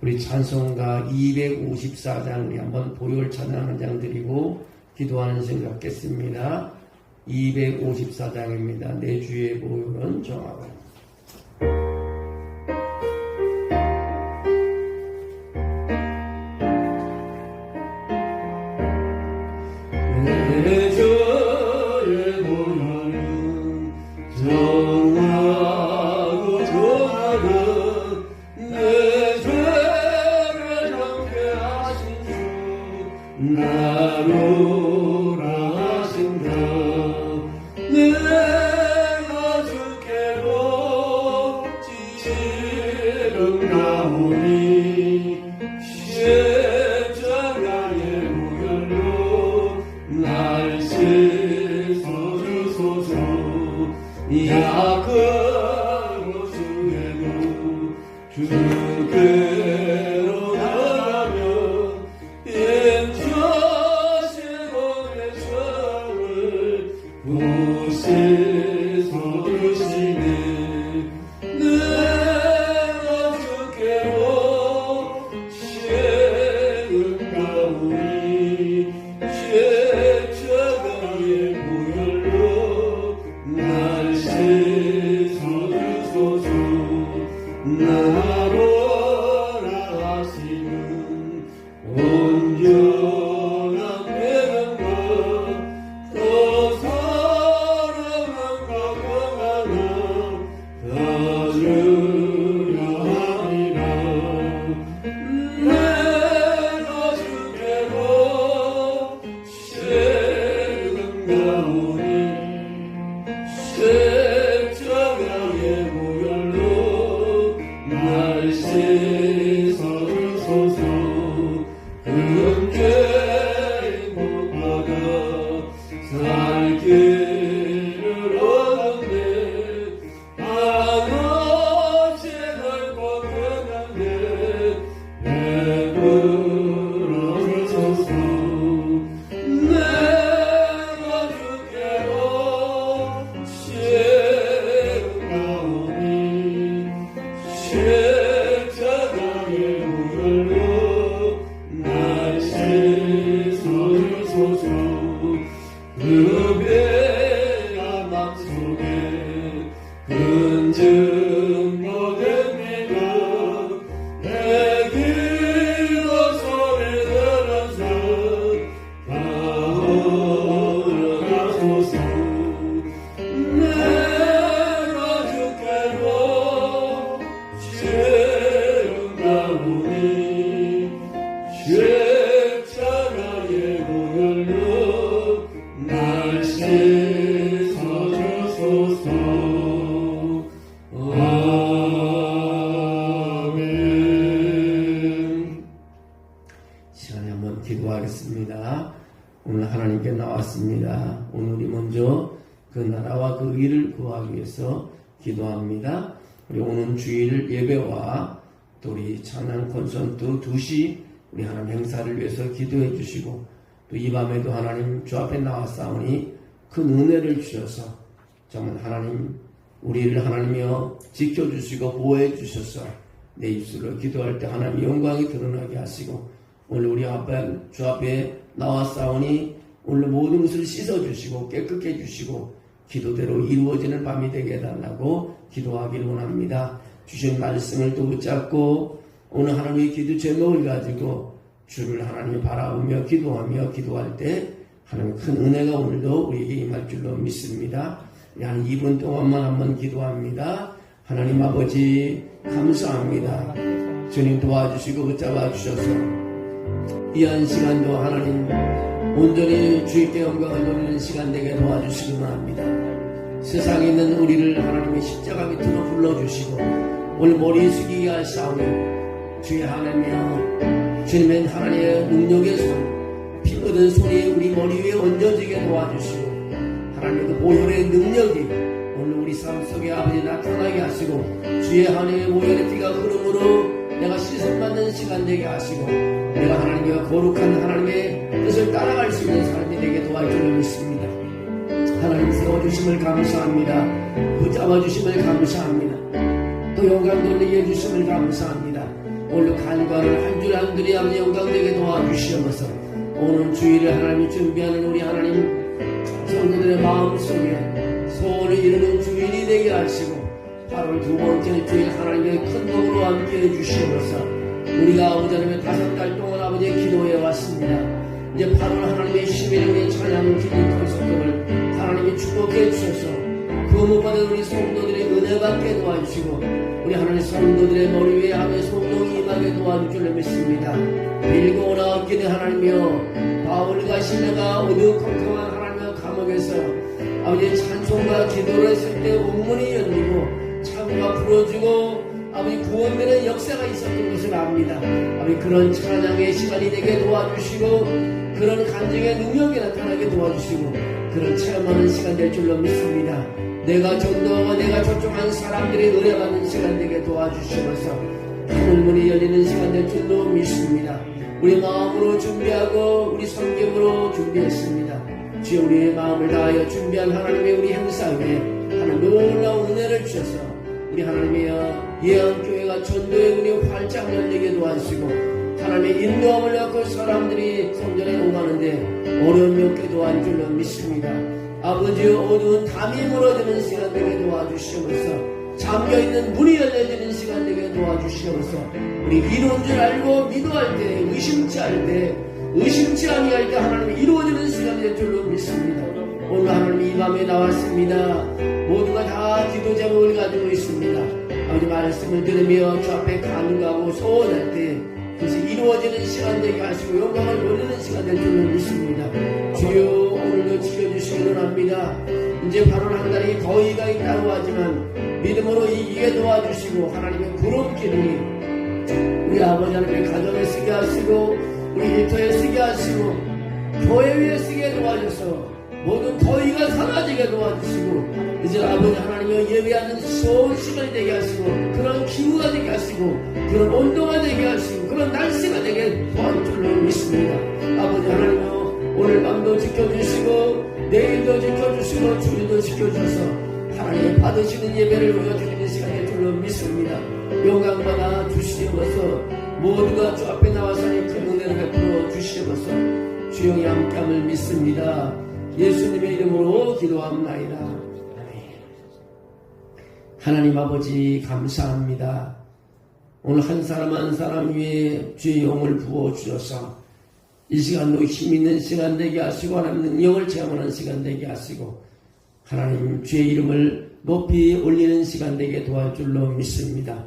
우리 찬송가 254장 우리 한번 보혈 찬양 한 장 드리고 기도하는 시간 갖겠습니다. 254장입니다. 내 주의 보혈은 정하고. 내 주의 보혈은 정하고 정하고 내 죄를 정케 하신 주 나로라 하신다. 내가 주께로 지름 가오니 십자가의 보혈로 날 씻어주소서. 약으로 주에도 주께로 나가며 인자시고 내 죄를 부시소주시네. 내가 주께로 시은 가오니 십자가의 보혈로 날 씻어주소서. 나로라 하시는 온전한 믿음과 또 사랑과 평안을 다 주려 하리라. 내가 주께로 시은 가오니 십자가의 보혈로 날 씻어주소서. 함께 행복하다 살 길을 얻었네. 한없이 넓고 편한데 베풀어주소서. 내가 주께로 시은가오니 십자가의 보혈로 날 씻어주소서. 그 배가 맘속에 근증 못합니다. 내 기도 소리 들어서 가오라소서. 내가 주께로 시은가오니 십자가의 보혈로 날 씻어주소서. 아멘. 시간에 한번 기도하겠습니다. 오늘 하나님께 나왔습니다. 오늘이 먼저 그 나라와 그 의를 구하기 위해서 기도합니다. 우리 오는 주일 예배와 또 우리 찬양 콘서트 2시 우리 하나님 행사를 위해서 기도해 주시고 또 이 밤에도 하나님 주 앞에 나왔사오니 큰 은혜를 주셔서 정말 하나님 우리를 하나님이여 지켜주시고 보호해 주셔서 내 입술로 기도할 때 하나님의 영광이 드러나게 하시고 오늘 우리 주 앞에 나왔사오니 오늘 모든 것을 씻어주시고 깨끗게 해주시고 기도대로 이루어지는 밤이 되게 해달라고 기도하기를 원합니다. 주신 말씀을 또 붙잡고 오늘 하나님의 기도 제목을 가지고 주를 하나님이 바라보며 기도하며 기도할 때 하나님 큰 은혜가 오늘도 우리에게 임할 줄로 믿습니다. 한 2분 동안만 한번 기도합니다. 하나님 아버지 감사합니다. 주님 도와주시고 붙잡아 주셔서 이한 시간도 하나님 온전히 주님께 영광을 돌리는 시간 되게 도와주시기 바랍니다. 세상에 있는 우리를 하나님의 십자가 밑으로 불러주시고 오늘 머리 숙이게 하사오니 주의 하나님이여 주님의 하나님의 능력의 손 피 묻은 손이 우리 머리 위에 얹어지게 도와주시고 하나님의 그 보혈의 능력이 오늘 우리 삶 속에 아버지 나타나게 하시고 주의 하나님의 보혈의 피가 흐름으로 내가 씻음받는 시간 되게 하시고 내가 하나님의 거룩한 하나님의 뜻을 따라갈 수 있는 삶이 되게 도와주려 믿습니다. 하나님 세워주심을 감사합니다. 붙잡아주심을 감사합니다. 또 영광 돌리게 해주심을 감사합니다. 오늘 간과를 한 줄 한 줄이 아버지 영광되게 도와주시옵소서. 오늘 주일에 하나님이 준비하는 우리 하나님 성도들의 마음속에 소원을 이루는 주일이 되게 하시고 8월 두 번째 주일 하나님의 큰 복으로 함께해 주시옵소서. 우리가 아버지 하나님의 5달 동안 아버지의 기도해 왔습니다. 이제 8월 하나님의 11일의 찬양 기도 통성금을 하나님이 축복해 주셔서 그 무엇보다 우리 성도들의 은혜 받게 도와주시고 우리 하나님 성도들의 머리 위에 하나님의 성령이 임하게 도와줄 줄로 믿습니다. 빌고나 얻기는 하나님이여 바울과 실레가 어두컴컴한 하나님의 감옥에서 아버지의 찬송과 기도를 했을 때 옥문이 열리고 창과 풀어주고 아버지 구원되는 역사가 있었던 것을 압니다. 아버지 그런 찬양의 시간이 되게 도와주시고 그런 간증의 능력이 나타나게 도와주시고 그런 체험하는 시간 될 줄로 믿습니다. 내가 전도하고 내가 접촉한 사람들이 은혜받는 시간 되게 도와주시면서 하늘문이 열리는 시간 될 줄로 믿습니다. 우리 마음으로 준비하고 우리 성경으로 준비했습니다. 주여 우리의 마음을 다하여 준비한 하나님의 우리 행사 위에 하나님 놀라운 은혜를 주셔서 우리 하나님의 예언교회가 전도의 문이 활짝 열리게 도와주시고 하나님의 인도함을 갖고 사람들이 성전에 오가는데 어려움이 없게 도와줄 줄로 믿습니다. 아버지의 어두운 담이 무너지는 시간 되게 도와주시면서 잠겨있는 문이 열려지는 시간 되게 도와주시면서 우리 이루어진 줄 알고 믿어할 때 의심치 아니할 때 하나님이 이루어지는 시간이 될 줄로 믿습니다. 오늘 하나님 이 밤에 나왔습니다. 모두가 다 기도 제목을 가지고 있습니다. 아버지 말씀을 들으며 주 앞에 간구하고 소원할 때 그것이 이루어지는 시간 되게 하시고 영광을 돌리는 시간 될 줄로 믿습니다. 주여 오늘도 지켜주시기 원합니다. 이제 8월 한 달이 더위가 있다고 하지만 믿음으로 이기게 도와주시고 하나님의 구름 기둥이 우리 아버지 하나님의 가정에 쓰게 하시고 우리 일터에 쓰게 하시고 교회 위에 쓰게 도와주셔서 모든 더위가 사라지게 도와주시고 이제 아버지 하나님의 예배하는 좋은 시간이 되게 하시고 그런 기후가 되게 하시고 그런 온도가 되게 하시고 그런 날씨가 되게 도와줄 줄로 믿습니다. 아버지 하나님은 오늘 밤도 지켜주시고 내일도 지켜주시고 주일도 지켜주셔서 하나님 받으시는 예배를 보여드리는 시간일 줄로 믿습니다. 영광받아 주시옵소서. 모두가 주 앞에 나와서 큰 은혜를 베풀어 주시옵소서. 주영이 함께함을 믿습니다. 예수님의 이름으로 기도합나이다. 하나님 아버지 감사합니다. 오늘 한 사람 한 사람 위에 주의 영을 부어주셔서 이 시간도 힘있는 시간 되게 하시고 하나님 능력을 체험하는 시간 되게 하시고 하나님 주의 이름을 높이 올리는 시간 되게 도와줄 줄로 믿습니다.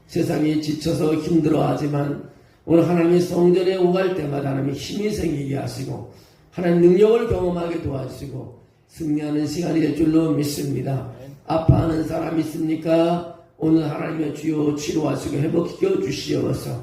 세상이 지쳐서 힘들어하지만 오늘 하나님의 성전에 오갈 때마다 하나님의 힘이 생기게 하시고 하나님 능력을 경험하게 도와주시고 승리하는 시간이 될 줄로 믿습니다. 아파하는 사람 있습니까? 오늘 하나님의 주여 치료하시고 회복시켜 주시옵소서.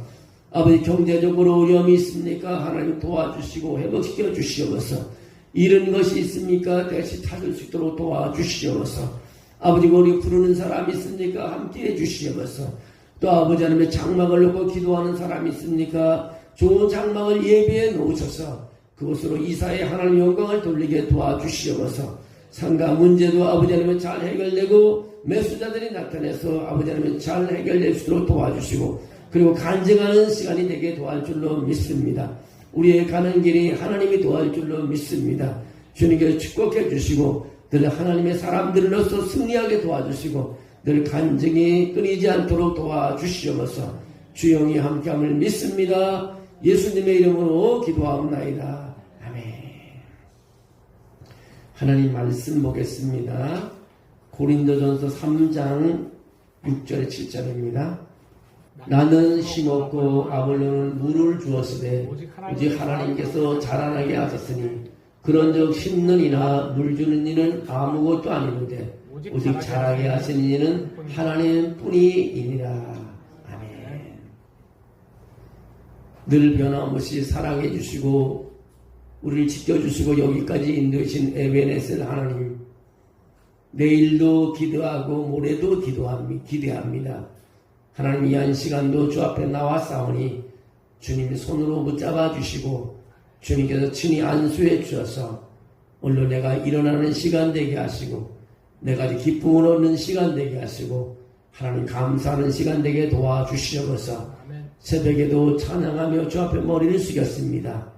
아버지 경제적으로 어려움이 있습니까? 하나님 도와주시고 회복시켜 주시옵소서. 잃은 것이 있습니까? 다시 찾을 수 있도록 도와주시옵소서. 아버지 우리 부르는 사람 있습니까? 함께해 주시옵소서. 또 아버지 하나님의 장막을 놓고 기도하는 사람이 있습니까? 좋은 장막을 예비해 놓으셔서 그곳으로 이사의 하나님 영광을 돌리게 도와주시옵소서. 상가 문제도 아버지 하나님 잘 해결되고 매수자들이 나타나서 아버지 하나님 잘 해결될 수 있도록 도와주시고 그리고 간증하는 시간이 되게 도와줄 줄로 믿습니다. 우리의 가는 길이 하나님이 도와줄 줄로 믿습니다. 주님께서 축복해 주시고 늘 하나님의 사람들로서 승리하게 도와주시고 늘 간증이 끊이지 않도록 도와주시옵소서. 주영이 함께함을 믿습니다. 예수님의 이름으로 기도하옵나이다. 아멘. 하나님 말씀 보겠습니다. 고린도전서 3장 6절 7절입니다. 나는 심었고 아볼로는 물을 주었으되 오직 하나님께서 자라나게 하셨으니 그런즉 심는 이나 물 주는 이는 아무것도 아니로되 오직 자라게 하시는 이는 하나님 뿐이니라. 아멘. 늘 변함없이 사랑해 주시고 우리를 지켜주시고 여기까지 인도하신 에베네셀 하나님, 내일도 기도하고 모레도 기대합니다. 하나님 이 한 시간도 주 앞에 나와 싸우니 주님이 손으로 붙잡아 주시고 주님께서 친히 안수해 주셔서 오늘 내가 일어나는 시간 되게 하시고 내가 기쁨을 얻는 시간 되게 하시고 하나님 감사하는 시간 되게 도와주시옵소서. 새벽에도 찬양하며 주 앞에 머리를 숙였습니다.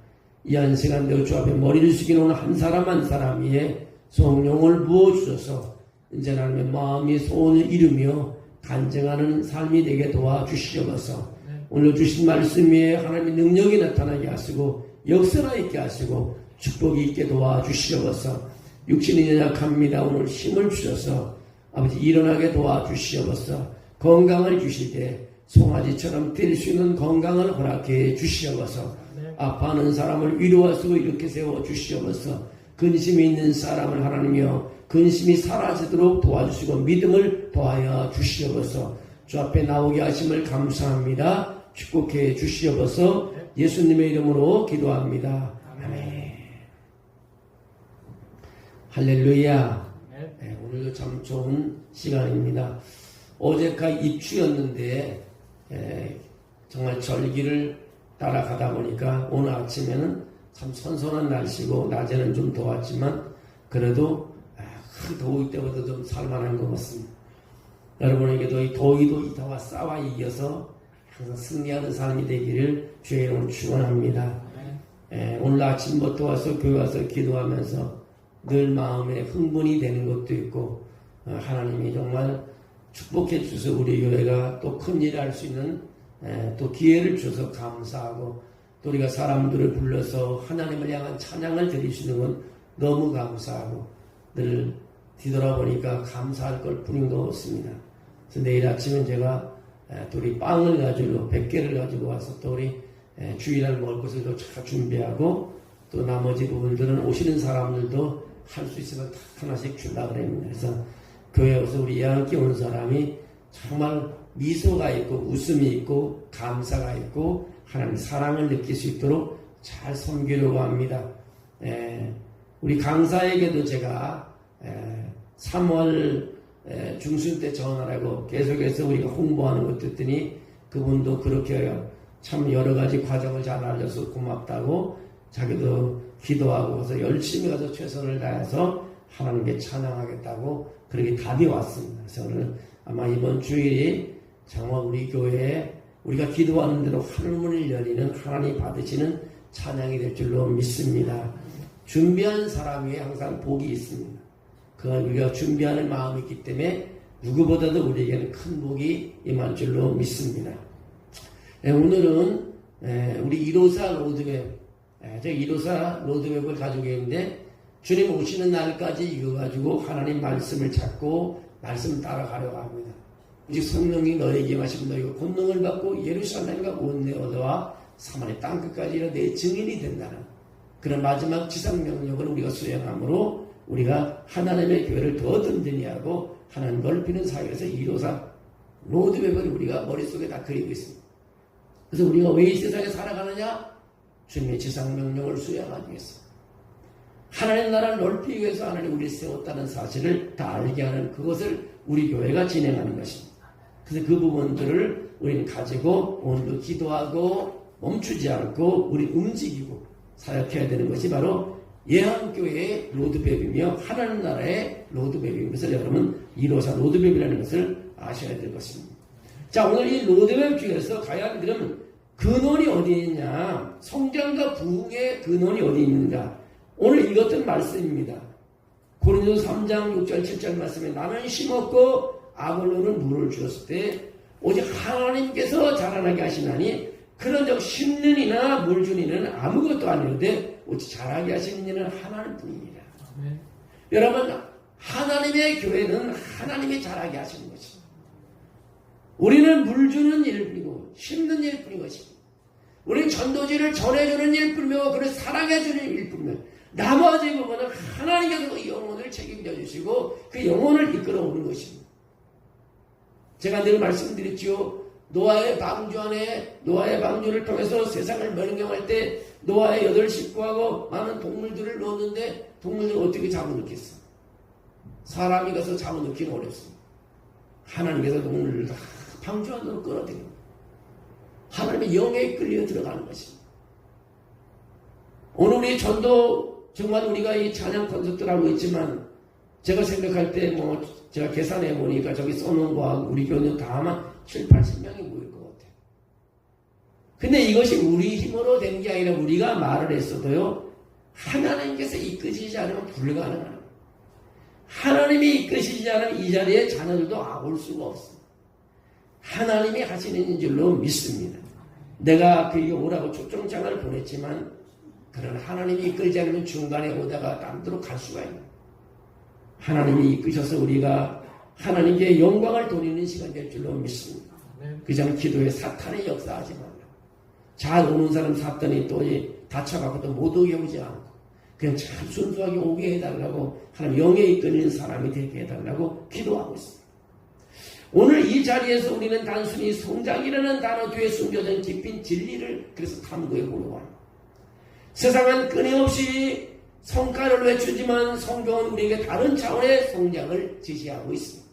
이 한 시간대로 주 앞에 머리를 숙이는 한 사람 한 사람 위에 성령을 부어주셔서 이제 하나님의 마음이 소원을 이루며 간증하는 삶이 되게 도와주시옵소서. 오늘 주신 말씀 위에 하나님의 능력이 나타나게 하시고 역사가 있게 하시고 축복이 있게 도와주시옵소서. 육신이 연약합니다. 오늘 힘을 주셔서 아버지 일어나게 도와주시옵소서. 건강을 주시되 송아지처럼 뛸 수 있는 건강을 허락해 주시옵소서. 아파하는 사람을 위로하시고 이렇게 세워주시옵소서. 근심이 있는 사람을 하나님이여 근심이 사라지도록 도와주시고 믿음을 더하여 주시옵소서. 주 앞에 나오게 하심을 감사합니다. 축복해 주시옵소서. 예수님의 이름으로 기도합니다. 아멘. 할렐루야. 네, 오늘도 참 좋은 시간입니다. 어제가 입추였는데 정말 절기를 따라가다 보니까 오늘 아침에는 참 선선한 날씨고 낮에는 좀 더웠지만 그래도 그 더울 때보다 좀 살만한 것 같습니다. 여러분에게도 이 더위도 이타와 싸워 이겨서 항상 승리하는 삶이 되기를 주의 이름으로 축원합니다. 오늘 아침부터 와서 교회 와서 기도하면서 늘 마음에 흥분이 되는 것도 있고 하나님이 정말 축복해 주셔서 우리 교회가 또 큰 일을 할 수 있는 또 기회를 주셔서 감사하고 또 우리가 사람들을 불러서 하나님을 향한 찬양을 드릴 수 있는 건 너무 감사하고 늘 뒤돌아보니까 감사할 걸 뿐인 없습니다. 그래서 내일 아침엔 제가 또 우리 빵을 가지고 100개를 가지고 와서 또 우리 주일날 먹을 것을 또 잘 준비하고 또 나머지 부분들은 오시는 사람들도 할 수 있으면 다 하나씩 주려고 합니다. 그래서 교회에 와서 우리 예언께 온 사람이 정말 미소가 있고 웃음이 있고 감사가 있고 하나님 사랑을 느낄 수 있도록 잘 섬기려고 합니다. 우리 강사에게도 제가 3월 중순 때 전화라고 계속해서 우리가 홍보하는 것 듣더니 그분도 그렇게 참 여러 가지 과정을 잘 알려서 고맙다고 자기도 기도하고 그래서 열심히 가서 최선을 다해서 하나님께 찬양하겠다고 그렇게 답이 왔습니다. 그래서 오늘 아마 이번 주일이 정말 우리 교회에 우리가 기도하는 대로 하늘문을 열리는 하나님 받으시는 찬양이 될 줄로 믿습니다. 준비한 사람 위에 항상 복이 있습니다. 그건 우리가 준비하는 마음이 있기 때문에 누구보다도 우리에게는 큰 복이 임할 줄로 믿습니다. 오늘은 우리 154 로드맵, 제가 154 로드맵을 가지고 있는데 주님 오시는 날까지 이거 가지고 하나님 말씀을 찾고 말씀 따라가려고 합니다. 이제 성령이 너에게 임하시면 너희가 권능을 받고 예루살렘과 온 내 얻어와 사마리아 땅끝까지 내 증인이 된다는 그런 마지막 지상명령을 우리가 수행함으로 우리가 하나님의 교회를 더 든든히 하고 하나님 넓히는 사회에서 154 로드맵을 우리가 머릿속에 다 그리고 있습니다. 그래서 우리가 왜 이 세상에 살아가느냐? 주님의 지상명령을 수행하기 위해서 하나님 나라를 넓히기 위해서 하나님 우리를 세웠다는 사실을 다 알게 하는 그것을 우리 교회가 진행하는 것입니다. 그래서 그 부분들을 우리는 가지고 오늘도 기도하고 멈추지 않고 우리 움직이고 사역해야 되는 것이 바로 예한교회의 로드맵이며 하나님 나라의 로드맵인 것을 여러분 154 로드맵이라는 것을 아셔야 될 것입니다. 자, 오늘 이 로드맵 중에서 과연 그러면 근원이 어디 있냐? 성장과 부흥의 근원이 어디 있는가? 오늘 이것들 말씀입니다. 고린도서 3장 6절 7절 말씀에 나는 심었고 아볼로는 물을 주었을 때 오직 하나님께서 자라나게 하시나니 그런 적 심는 이나 물 주는 이는 아무것도 아니는데 오직 자라게 하시는 이는 하나님뿐입니다. 네. 여러분 하나님의 교회는 하나님이 자라게 하시는 것입니다. 우리는 물 주는 일뿐이고 심는 일뿐인 것입니다. 우리는 전도지를 전해주는 일뿐이며 그를 사랑해주는 일뿐이며 나머지 부분은 하나님께서 그 영혼을 책임져 주시고 그 영혼을 이끌어오는 것입니다. 제가 늘 말씀드렸지요. 노아의 방주 안에 노아의 방주를 통해서 세상을 멸경할 때 노아의 8식구하고 많은 동물들을 넣었는데 동물들을 어떻게 잡아넣겠어? 사람이 가서 잡아넣기는 어렵습니다. 하나님께서 동물을 다 방주 안으로 끌어들입니다. 하나님의 영에 끌려 들어가는 것입니다. 오늘 우리 전도 정말 우리가 이 찬양 콘서트를 하고 있지만 제가 생각할 때 제가 계산해 보니까 저기 써놓은 거하고 우리 교회는 다 아마 7, 80명이 모일 것 같아요. 근데 이것이 우리 힘으로 된 게 아니라 우리가 말을 했어도요, 하나님께서 이끄시지 않으면 불가능한 거예요. 하나님이 이끄시지 않으면 이 자리에 자녀들도 올 수가 없습니다. 하나님이 하시는 줄로 믿습니다. 내가 그에게 오라고 초청장을 보냈지만 그러나 하나님이 이끌지 않으면 중간에 오다가 딴 데로 갈 수가 있는, 하나님이 이끄셔서 우리가 하나님께 영광을 돌리는 시간 될 줄로 믿습니다. 그냥 기도에 사탄의 역사하지 말라. 잘 오는 사람 사탄이 또 다쳐갖고 또 못 오게 오지 않고 그냥 참 순수하게 오게 해달라고, 하나님 영에 이끌리는 사람이 되게 해달라고 기도하고 있습니다. 오늘 이 자리에서 우리는 단순히 성장이라는 단어 뒤에 숨겨진 깊은 진리를 그래서 탐구해 보려고 합니다. 세상은 끊임없이 성과를 외치지만 성경은 우리에게 다른 차원의 성장을 지시하고 있습니다.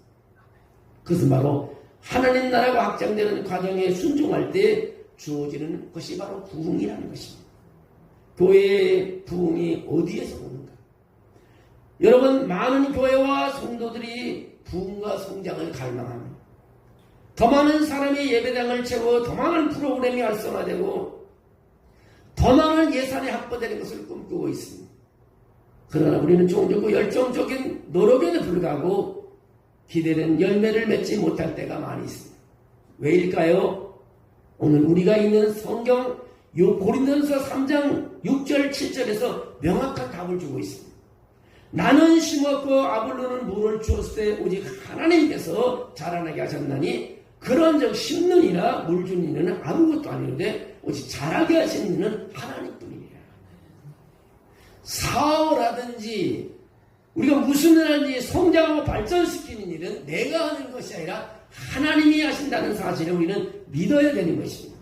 그것은 바로 하나님 나라가 확장되는 과정에 순종할 때 주어지는 것이 바로 부흥이라는 것입니다. 교회의 부흥이 어디에서 오는가? 여러분, 많은 교회와 성도들이 부흥과 성장을 갈망합니다. 더 많은 사람이 예배당을 채워 더 많은 프로그램이 활성화되고 더 많은 예산이 확보되는 것을 꿈꾸고 있습니다. 그러나 우리는 종종 그 열정적인 노력에도 불구하고 기대된 열매를 맺지 못할 때가 많이 있습니다. 왜일까요? 오늘 우리가 있는 성경 고린도전서 3장 6절 7절에서 명확한 답을 주고 있습니다. 나는 심었고 아볼로는 물을 주었을 때 오직 하나님께서 자라나게 하셨나니 그런즉 심는 이나 물 주는 이는 아무것도 아니는데 오직 자라게 하시는 이는 하나님뿐이니라. 사업하든지 우리가 무슨 일 하는지 성장하고 발전시키는 일은 내가 하는 것이 아니라 하나님이 하신다는 사실을 우리는 믿어야 되는 것입니다.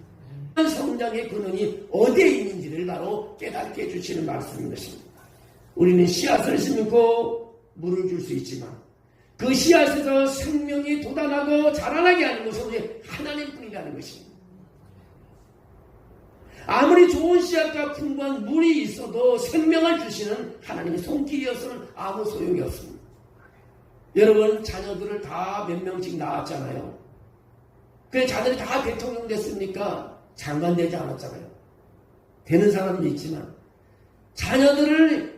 성장의 근원이 어디에 있는지를 바로 깨닫게 해주시는 말씀인 것입니다. 우리는 씨앗을 심고 물을 줄 수 있지만 그 씨앗에서 생명이 돋아나고 자라나게 하는 것은 우리 하나님뿐이라는 것입니다. 아무리 좋은 씨앗과 풍부한 물이 있어도 생명을 주시는 하나님의 손길이었으면 아무 소용이 없습니다. 여러분, 자녀들을 다 몇 명씩 낳았잖아요. 그 자녀들이 다 대통령 됐습니까? 장관 되지 않았잖아요. 되는 사람도 있지만 자녀들을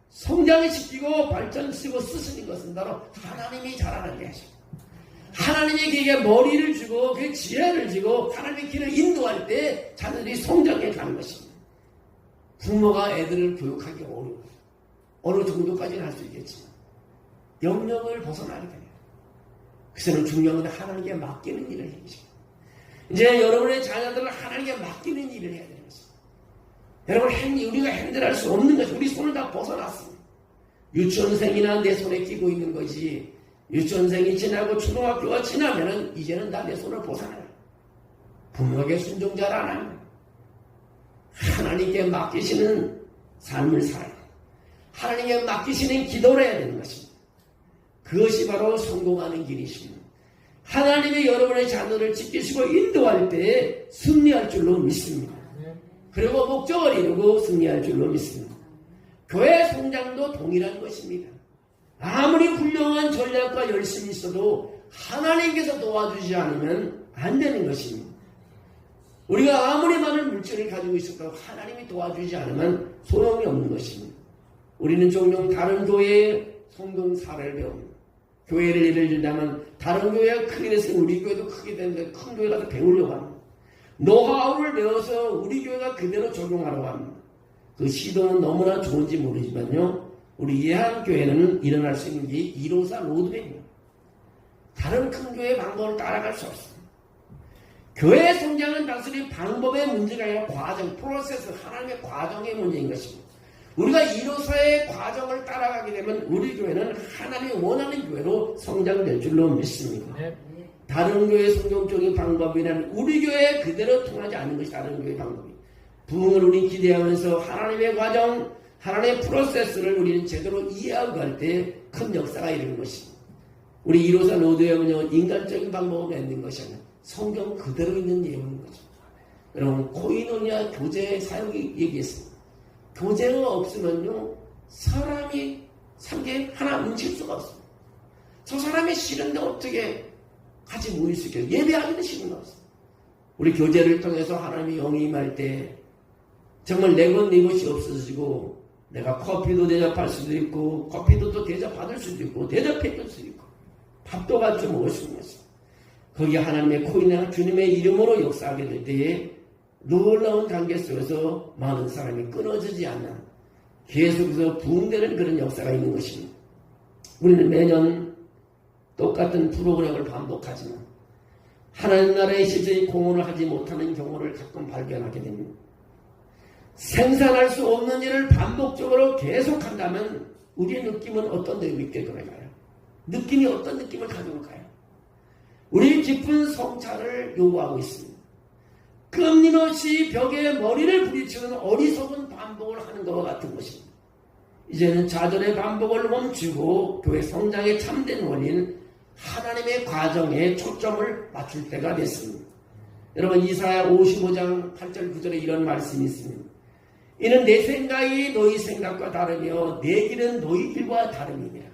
성장시키고 발전시키고 쓰시는 것은 바로 하나님이 자라나게 하시고 하나님이 그에게 머리를 주고 그 지혜를 주고 하나님의 길을 인도할 때 자녀들이 성장해 가는 것입니다. 부모가 애들을 교육하기 어려워요. 어느 정도까지는 할 수 있겠지만 영역을 벗어나게 돼요. 그래서 중요한 건 하나님께 맡기는 일을 해야 되죠. 이제 여러분의 자녀들을 하나님께 맡기는 일을 해야 되는 것입니다. 여러분, 우리가 핸들할 수 없는 것이 우리 손을 다 벗어났습니다. 유치원생이나 내 손에 끼고 있는 것이 유치원생이 지나고 초등학교가 지나면은 이제는 다 내 손을 벗어나요. 부모에게 순종 잘 안 하면 하나님께 맡기시는 삶을 살아야 돼요. 하나님께 맡기시는 기도를 해야 되는 것입니다. 그것이 바로 성공하는 길이십니다. 하나님이 여러분의 자녀를 지키시고 인도할 때 승리할 줄로 믿습니다. 그리고 목적을 이루고 승리할 줄로 믿습니다. 교회 성장도 동일한 것입니다. 아무리 훌륭한 전략과 열심히 있어도 하나님께서 도와주지 않으면 안 되는 것입니다. 우리가 아무리 많은 물질을 가지고 있어도 하나님이 도와주지 않으면 소용이 없는 것입니다. 우리는 종종 다른 교회의 성공 사례를 배웁니다. 교회를 예를 들자면 다른 교회가 크게 됐으면 우리 교회도 크게 되는데 큰 교회 가서 배우려고 합니다. 노하우를 배워서 우리 교회가 그대로 적용하려고 합니다. 그 시도는 너무나 좋은지 모르지만요, 우리 예한교회는 일어날 수 있는 게 154 로드맵입니다. 다른 큰 교회의 방법을 따라갈 수 없습니다. 교회의 성장은 단순히 방법의 문제가 아니라 과정, 프로세스, 하나님의 과정의 문제인 것입니다. 우리가 154의 과정을 따라가게 되면 우리 교회는 하나님이 원하는 교회로 성장될 줄로 믿습니다. 다른 교회의 성경적인 방법이라는 우리 교회에 그대로 통하지 않는 것이 다른 교회의 방법입니다. 부흥을 우리 기대하면서 하나님의 과정, 하나님의 프로세스를 우리는 제대로 이해하고 갈 때 큰 역사가 이루는 것입니다. 우리 154 로드웨어는요, 인간적인 방법으로 만든 것이 아니라 성경 그대로 있는 내용인 거죠. 여러분, 코이노니아 교재 사용이 얘기했습니다. 교재가 없으면요, 사람이 상계 하나 뭉칠 수가 없습니다. 저 사람이 싫은데 어떻게 같이 모일 수 있겠어요? 예배하기도 싫은 거 없어요. 우리 교제를 통해서 하나님의 영이 임할 때 정말 내 것 네 것이 없어지고 내가 커피도 대접할 수도 있고 커피도 또 대접받을 수도 있고 대접해 줄 수도 있고 밥도 같이 먹을 수 있는 것입니다. 거기에 하나님의 코인이나 주님의 이름으로 역사하게 될 때에 놀라운 관계 속에서 많은 사람이 끊어지지 않는 계속해서 부흥되는 그런 역사가 있는 것입니다. 우리는 매년 똑같은 프로그램을 반복하지만 하나님 나라의 실제의 공헌을 하지 못하는 경우를 가끔 발견하게 됩니다. 생산할 수 없는 일을 반복적으로 계속한다면 우리의 느낌은 어떤 느낌이 있겠을까요? 느낌이 어떤 느낌을 가져올까요? 우리 깊은 성찰을 요구하고 있습니다. 끊임없이 벽에 머리를 부딪히는 어리석은 반복을 하는 것과 같은 것입니다. 이제는 좌절의 반복을 멈추고 교회 성장의 참된 원인 하나님의 과정에 초점을 맞출 때가 됐습니다. 여러분 이사야 55장 8절 9절에 이런 말씀이 있습니다. 이는 내 생각이 너희 생각과 다르며 내 길은 너희 길과 다름이니라.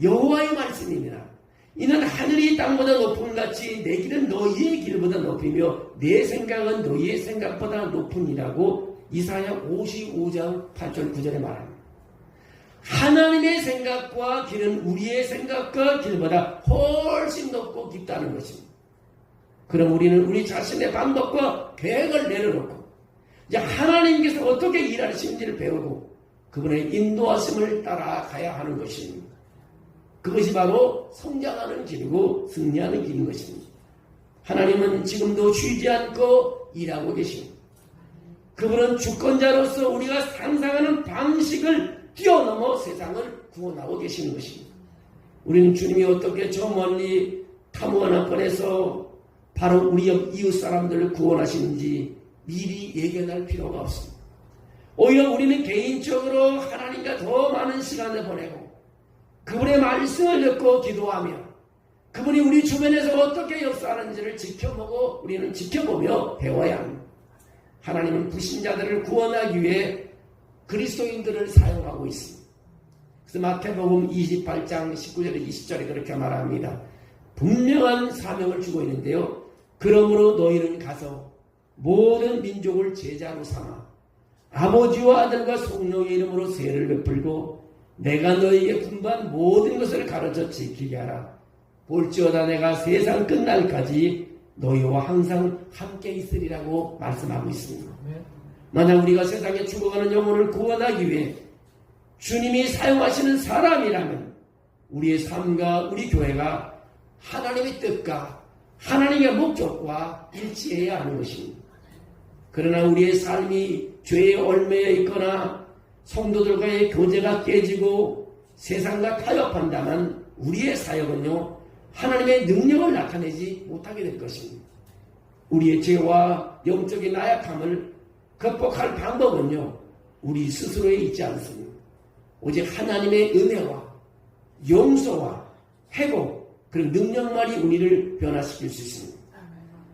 여호와의 말씀입니다. 이는 하늘이 땅보다 높은 같이 내 길은 너희의 길보다 높이며 내 생각은 너희의 생각보다 높으니라고 이사야 55장 8절 9절에 말합니다. 하나님의 생각과 길은 우리의 생각과 길보다 훨씬 높고 깊다는 것입니다. 그럼 우리는 우리 자신의 방법과 계획을 내려놓고 이제 하나님께서 어떻게 일하시는지를 배우고 그분의 인도하심을 따라가야 하는 것입니다. 그것이 바로 성장하는 길이고 승리하는 길인 것입니다. 하나님은 지금도 쉬지 않고 일하고 계십니다. 그분은 주권자로서 우리가 상상하는 방식을 뛰어넘어 세상을 구원하고 계시는 것입니다. 우리는 주님이 어떻게 저 멀리 타무하나권에서 바로 우리 이웃 사람들을 구원하시는지 미리 예견할 필요가 없습니다. 오히려 우리는 개인적으로 하나님과 더 많은 시간을 보내고 그분의 말씀을 듣고 기도하며 그분이 우리 주변에서 어떻게 역사하는지를 지켜보고 우리는 지켜보며 배워야 합니다. 하나님은 불신자들을 구원하기 위해 그리스도인들을 사용하고 있습니다. 그래서 마태복음 28장 19절에 20절에 그렇게 말합니다. 분명한 사명을 주고 있는데요. 그러므로 너희는 가서 모든 민족을 제자로 삼아 아버지와 아들과 성령의 이름으로 세례를 베풀고 내가 너희에게 분부한 모든 것을 가르쳐 지키게 하라. 볼지어다 내가 세상 끝날까지 너희와 항상 함께 있으리라고 말씀하고 있습니다. 만약 우리가 세상에 죽어가는 영혼을 구원하기 위해 주님이 사용하시는 사람이라면 우리의 삶과 우리 교회가 하나님의 뜻과 하나님의 목적과 일치해야 하는 것입니다. 그러나 우리의 삶이 죄에 얽매여 있거나 성도들과의 교제가 깨지고 세상과 타협한다면 우리의 사역은요 하나님의 능력을 나타내지 못하게 될 것입니다. 우리의 죄와 영적인 나약함을 극복할 방법은요 우리 스스로에 있지 않습니다. 오직 하나님의 은혜와 용서와 회복 그리고 능력만이 우리를 변화시킬 수 있습니다.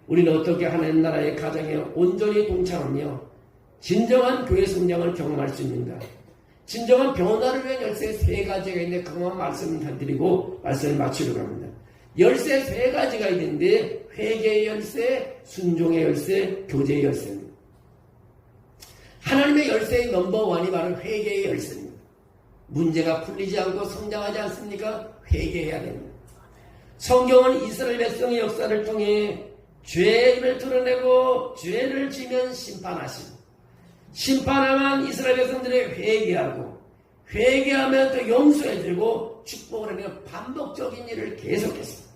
우리는 어떻게 하나님 나라의 가정에 온전히 동참하며 진정한 교회 성장을 경험할 수 있는가? 진정한 변화를 위한 열쇠 3가지가 있는데 그것만 말씀드리고 말씀을 마치려고 합니다. 열쇠 3가지가 있는데 회개의 열쇠, 순종의 열쇠, 교제의 열쇠입니다. 하나님의 열쇠의 넘버1이 바로 회개의 열쇠입니다. 문제가 풀리지 않고 성장하지 않습니까? 회개해야 됩니다. 성경은 이스라엘 백성의 역사를 통해 죄를 드러내고 죄를 지면 심판하시고 심판하면 이스라엘 백성들의 회개하고 회개하면 또 용서해주고 축복을 하는 반복적인 일을 계속했습니다.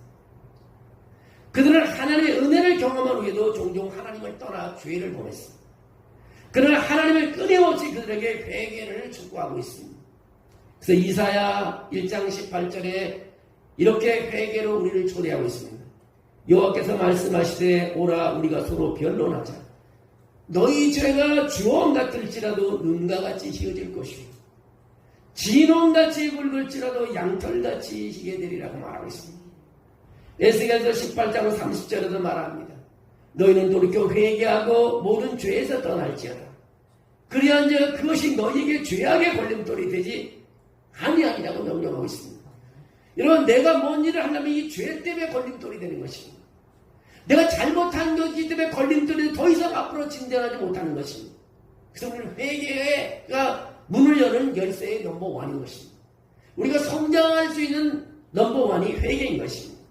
그들은 하나님의 은혜를 경험한 후에도 종종 하나님을 떠나 죄를 범했습니다. 그러나 하나님을 끊임없이 그들에게 회개를 촉구하고 있습니다. 그래서 이사야 1장 18절에 이렇게 회개로 우리를 초대하고 있습니다. 여호와께서 말씀하시되 오라 우리가 서로 변론하자. 너희 죄가 주홍 같을지라도 눈과 같이 희어질 것이요 진홍같이 붉을지라도 양털같이 희게 되리라고 말하고 있습니다. 에스겔서 18장 30절에도 말합니다. 너희는 돌이켜 회개하고 모든 죄에서 떠날지어다. 그리한즉 그것이 너희에게 죄악의 걸림돌이 되지 아니하리라고 명령하고 있습니다. 여러분 내가 뭔 일을 하려면 이 죄 때문에 걸림돌이 되는 것입니다. 내가 잘못한 것이기 때문에 걸림돌이 더 이상 앞으로 진전하지 못하는 것입니다. 그래서 우리는 회개가 문을 여는 열쇠의 넘버원인 것입니다. 우리가 성장할 수 있는 넘버원이 회개인 것입니다.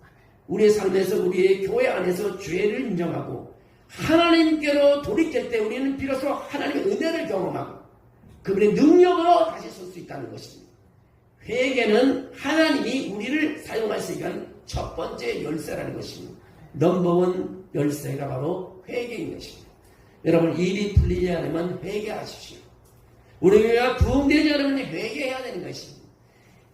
우리의 삶에서 우리의 교회 안에서 죄를 인정하고 하나님께로 돌이킬 때 우리는 비로소 하나님의 은혜를 경험하고 그분의 능력으로 다시 설 수 있다는 것입니다. 회개는 하나님이 우리를 사용할 수 있는 첫 번째 열쇠라는 것입니다. 넘버원 열쇠가 바로 회개인 것입니다. 여러분, 일이 풀리지 않으면 회개하십시오. 우리 교회가 부흥되지 않으면 회개해야 되는 것입니다.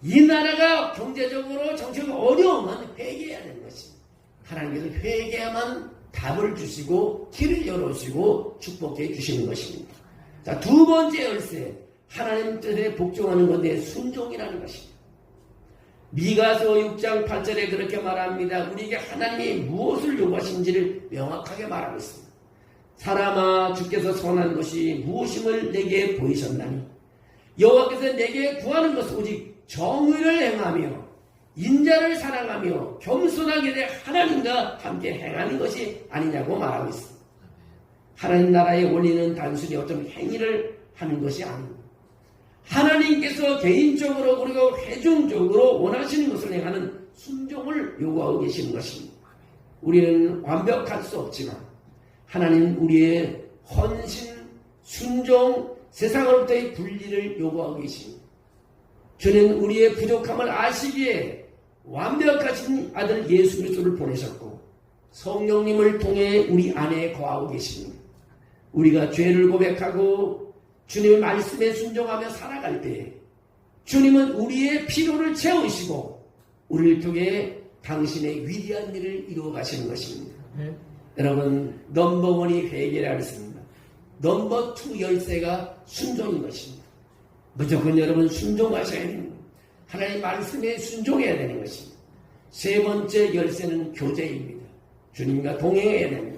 이 나라가 경제적으로 정치적으로 어려우면 회개해야 되는 것입니다. 하나님께서 회개야만 답을 주시고 길을 열어주시고 축복해 주시는 것입니다. 자, 두 번째 열쇠, 하나님 뜻에 복종하는 건데 순종이라는 것입니다. 미가서 6장 8절에 그렇게 말합니다. 우리에게 하나님이 무엇을 요구하신지를 명확하게 말하고 있습니다. 사람아, 주께서 선한 것이 무엇임을 내게 보이셨나니 여호와께서 내게 구하는 것은 오직 정의를 행하며 인자를 사랑하며 겸손하게 돼 하나님과 함께 행하는 것이 아니냐고 말하고 있습니다. 하나님 나라의 원리는 단순히 어떤 행위를 하는 것이 아닙니다. 하나님께서 개인적으로 그리고 회중적으로 원하시는 것을 행하는 순종을 요구하고 계시는 것입니다. 우리는 완벽할 수 없지만 하나님 우리의 헌신, 순종, 세상으로부터의 분리를 요구하고 계십니다. 주는 우리의 부족함을 아시기에 완벽하신 아들 예수 그리스도를 보내셨고 성령님을 통해 우리 안에 거하고 계십니다. 우리가 죄를 고백하고 주님의 말씀에 순종하며 살아갈 때 주님은 우리의 필요를 채우시고 우리를 통해 당신의 위대한 일을 이루어 가시는 것입니다. 여러분, 넘버원이 회개라 했습니다. 넘버 투 열쇠가 순종인 것입니다. 무조건 여러분 순종하셔야 됩니다. 하나님 말씀에 순종해야 되는 것입니다. 세 번째 열쇠는 교제입니다. 주님과 동행해야 됩니다.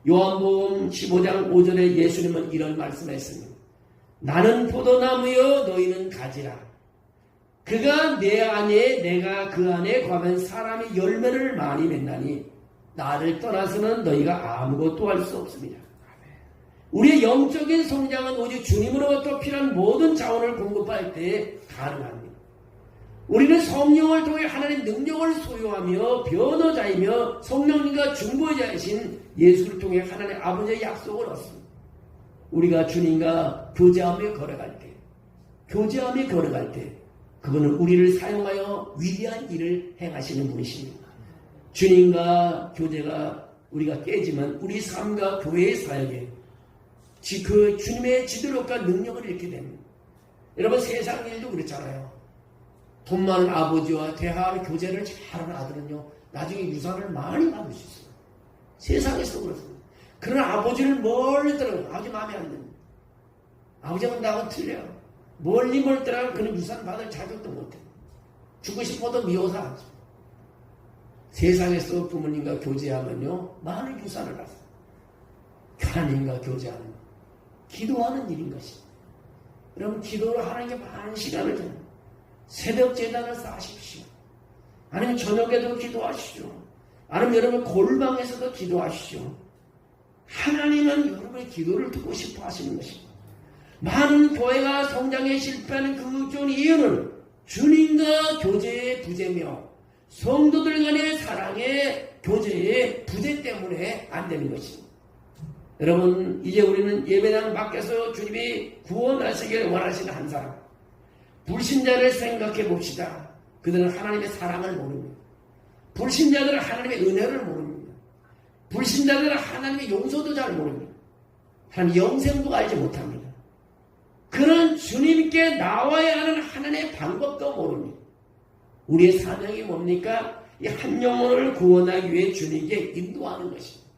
요한복음 15장 5절에 예수님은 이런 말씀을 했습니다. 나는 포도나무여 너희는 가지라. 그가 내 안에 내가 그 안에 거하면 사람이 열매를 많이 맺나니 나를 떠나서는 너희가 아무것도 할 수 없습니다. 우리의 영적인 성장은 오직 주님으로부터 필요한 모든 자원을 공급할 때 가능합니다. 우리는 성령을 통해 하나님의 능력을 소유하며 변호자이며 성령님과 중보자이신 예수를 통해 하나님의 아버지의 약속을 얻습니다. 우리가 주님과 교제하며 걸어갈 때 그분은 우리를 사용하여 위대한 일을 행하시는 분이십니다. 주님과 교제가 우리가 깨지면 우리 삶과 교회의 사역에 그 주님의 지도력과 능력을 잃게 됩니다. 여러분, 세상 일도 그렇잖아요. 돈 많은 아버지와 대화하는 교제를 잘하는 아들은요 나중에 유산을 많이 받을 수 있어요. 세상에서 그렇습니다. 그러나 아버지를 멀리 떠나고 아버지 마음에 안 듭니다. 아버지는 나하고 틀려요. 멀리 떠나고 그는 유산 받을 자격도 못해요. 주고 싶어도 미워서 안 줘. 세상에서 부모님과 교제하면요 많은 유산을 받아요. 하나님과 교제하는 것, 기도하는 일인 것입니다. 여러분, 기도로 하나님께 많은 시간을 줘요. 새벽 제단을 쌓으십시오. 아니면 저녁에도 기도하시죠. 아니면 여러분 골방에서도 기도하시죠. 하나님은 여러분의 기도를 듣고 싶어 하시는 것입니다. 많은 교회가 성장에 실패하는 그 좋은 이유는 주님과 교제의 부재며 성도들 간의 사랑의 교제의 부재 때문에 안 되는 것입니다. 여러분, 이제 우리는 예배당 밖에서 주님이 구원하시기를 원하시는 한 사람, 불신자를 생각해 봅시다. 그들은 하나님의 사랑을 모릅니다. 불신자들은 하나님의 은혜를 모릅니다. 불신자들은 하나님의 용서도 잘 모릅니다. 하나님 영생도 알지 못합니다. 그는 주님께 나와야 하는 하나님의 방법도 모릅니다. 우리의 사명이 뭡니까? 이 한 영혼을 구원하기 위해 주님께 인도하는 것입니다.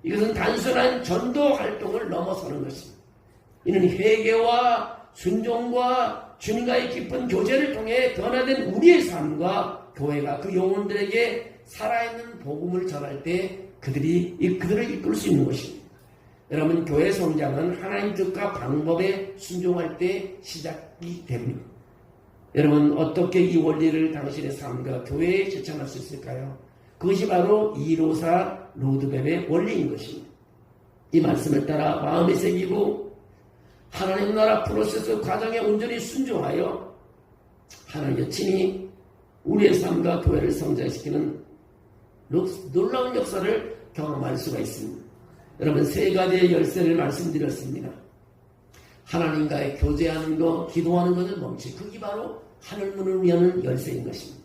이것은 단순한 전도 활동을 넘어서는 것입니다. 이는 회개와 순종과 주님과의 깊은 교제를 통해 변화된 우리의 삶과 교회가 그 영혼들에게 살아있는 복음을 전할 때 그들을 이끌 수 있는 것입니다. 여러분, 교회 성장은 하나님 뜻과 방법에 순종할 때 시작이 됩니다. 여러분, 어떻게 이 원리를 당신의 삶과 교회에 실천할 수 있을까요? 그것이 바로 154 로드맵의 원리인 것입니다. 이 말씀을 따라 마음에 새기고 하나님 나라 프로세스 과정에 온전히 순종하여 하나님의 친히 우리의 삶과 교회를 성장시키는 놀라운 역사를 경험할 수가 있습니다. 여러분, 세 가지의 열쇠를 말씀드렸습니다. 하나님과의 교제하는 것, 기도하는 것을 멈추고 그게 바로 하늘문을 여는 열쇠인 것입니다.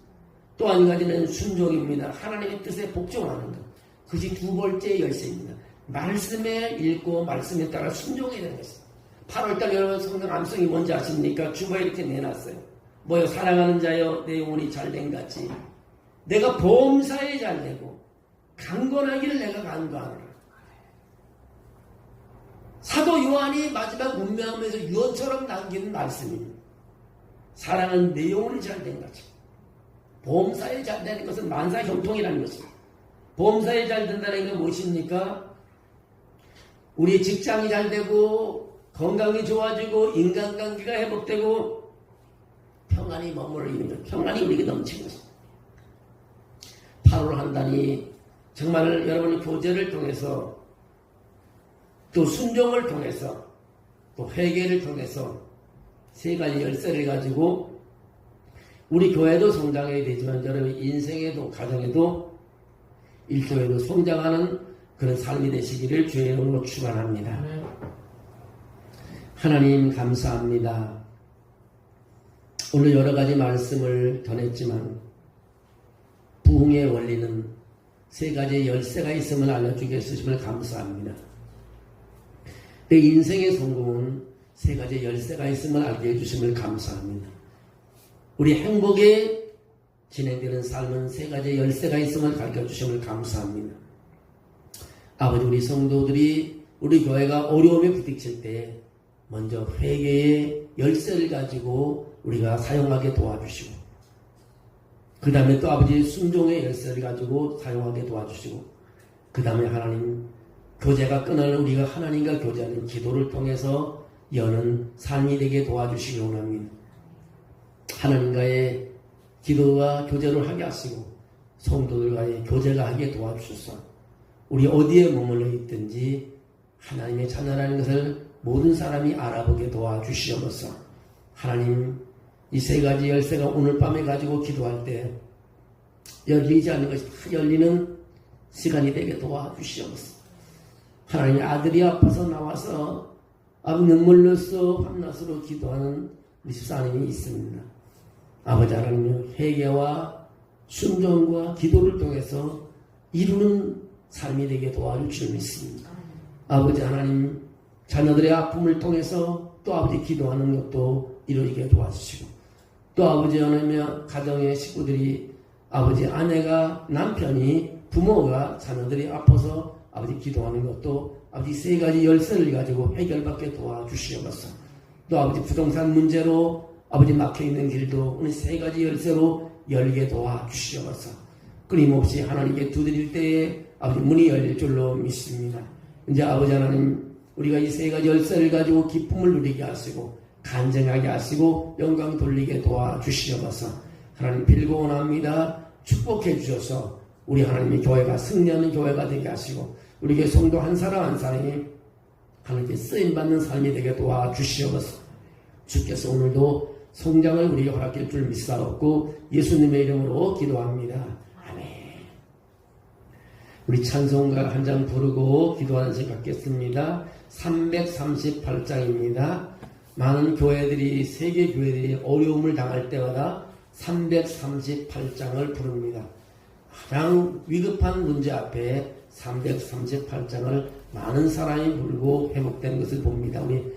또 한 가지는 순종입니다. 하나님의 뜻에 복종하는 것. 그것이 두 번째 열쇠입니다. 말씀에 읽고 말씀에 따라 순종해야 되는 것입니다. 8월달 여러분 성경 암송이 뭔지 아십니까? 주보에 이렇게 내놨어요. 뭐요? 사랑하는 자여 내 영혼이 잘된 같이 내가 범사에 잘되고 강건하기를 내가 간구하노라. 사도 요한이 마지막 운명하면서 유언처럼 남기는 말씀입니다. 사랑은 내 영혼이 잘된 같이. 범사에 잘되는 것은 만사형통이라는 것입니다. 범사에 잘된다는 게 무엇입니까? 우리 직장이 잘되고 건강이 좋아지고 인간관계가 회복되고 평안이 머무르는 것, 평안이 우리에게 넘치는 것입니다. 8월 한 달이 정말 여러분의 교제를 통해서 또 순종을 통해서 또 회개를 통해서 세 가지 열쇠를 가지고 우리 교회도 성장해야 되지만 여러분 인생에도 가정에도 일교회도 성장하는 그런 삶이 되시기를 주의 이름으로 축원합니다. 하나님 감사합니다. 오늘 여러 가지 말씀을 전했지만 부흥의 원리는 세 가지의 열쇠가 있음을 알려주겠으심을 감사합니다. 내 인생의 성공은 세 가지의 열쇠가 있음을 알게 해주심을 감사합니다. 우리 행복에 진행되는 삶은 세 가지의 열쇠가 있음을 가르쳐주심을 감사합니다. 아버지, 우리 성도들이 우리 교회가 어려움에 부딪힐 때 먼저 회개의 열쇠를 가지고 우리가 사용하게 도와주시고 그 다음에 또 아버지 순종의 열쇠를 가지고 사용하게 도와주시고 그 다음에 하나님 교제가 끊어는 우리가 하나님과 교제하는 기도를 통해서 여는 삶이 되게 도와주시기 원합니다. 하나님과의 기도와 교제를 하게 하시고 성도들과의 교제가 하게 도와주셔서 우리 어디에 머물러 있든지 하나님의 자녀라는 것을 모든 사람이 알아보게 도와주시옵소서. 하나님, 이 세 가지 열쇠가 오늘 밤에 가지고 기도할 때 열리지 않는 것이 다 열리는 시간이 되게 도와주시옵소서. 하나님, 아들이 아파서 나와서 아버지 눈물로써 밤낮으로 기도하는 우리 집사님이 있습니다. 아버지 하나님, 회개와 순종과 기도를 통해서 이루는 삶이 되게 도와줄 줄 믿습니다. 아버지 하나님, 자녀들의 아픔을 통해서 또 아버지 기도하는 것도 이루게 도와주시고 또 아버지 하나님, 가정의 식구들이 아버지 아내가 남편이 부모가 자녀들이 아파서 아버지 기도하는 것도 아버지 세 가지 열쇠를 가지고 해결받게 도와주시옵소서. 또 아버지 부동산 문제로 아버지 막혀있는 길도 오늘 세 가지 열쇠로 열게 도와주시옵소서. 끊임없이 하나님께 두드릴 때에 아버지 문이 열릴 줄로 믿습니다. 이제 아버지 하나님, 우리가 이 세 가지 열쇠를 가지고 기쁨을 누리게 하시고 간증하게 하시고 영광 돌리게 도와주시옵소서. 하나님 빌고 원합니다. 축복해 주셔서 우리 하나님의 교회가 승리하는 교회가 되게 하시고 우리 교회 성도 한 사람 한 사람이 하나님께 쓰임받는 삶이 되게 도와주시옵소서. 주께서 오늘도 성장을 우리에게 허락해 줄 믿사옵고 예수님의 이름으로 기도합니다. 아멘. 우리 찬송가 한 장 부르고 기도하는 시간 갖겠습니다. 338장입니다. 많은 교회들이, 세계 교회들이 어려움을 당할 때마다 338장을 부릅니다. 가장 위급한 문제 앞에 338장을 많은 사람이 부르고 회복되는 것을 봅니다. 우리 주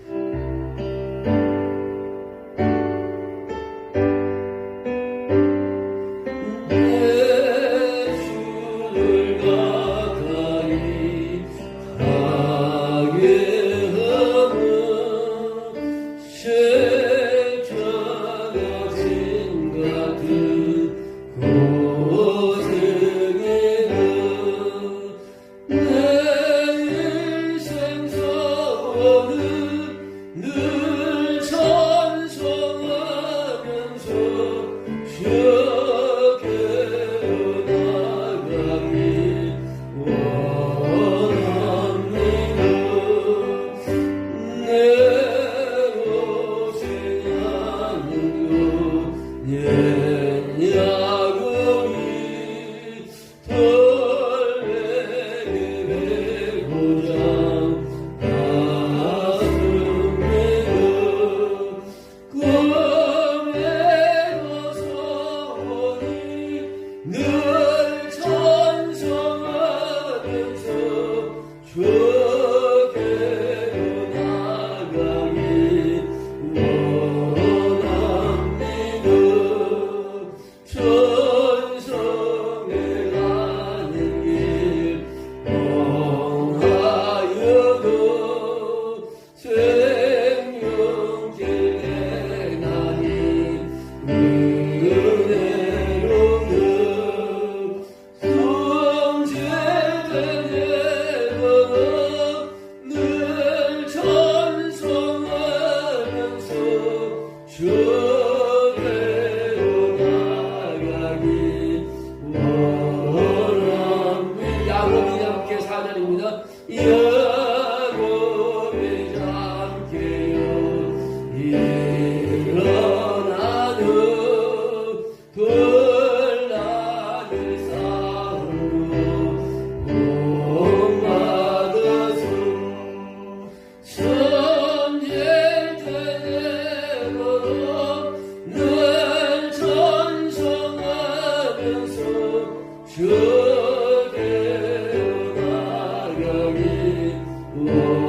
구원하옵소서.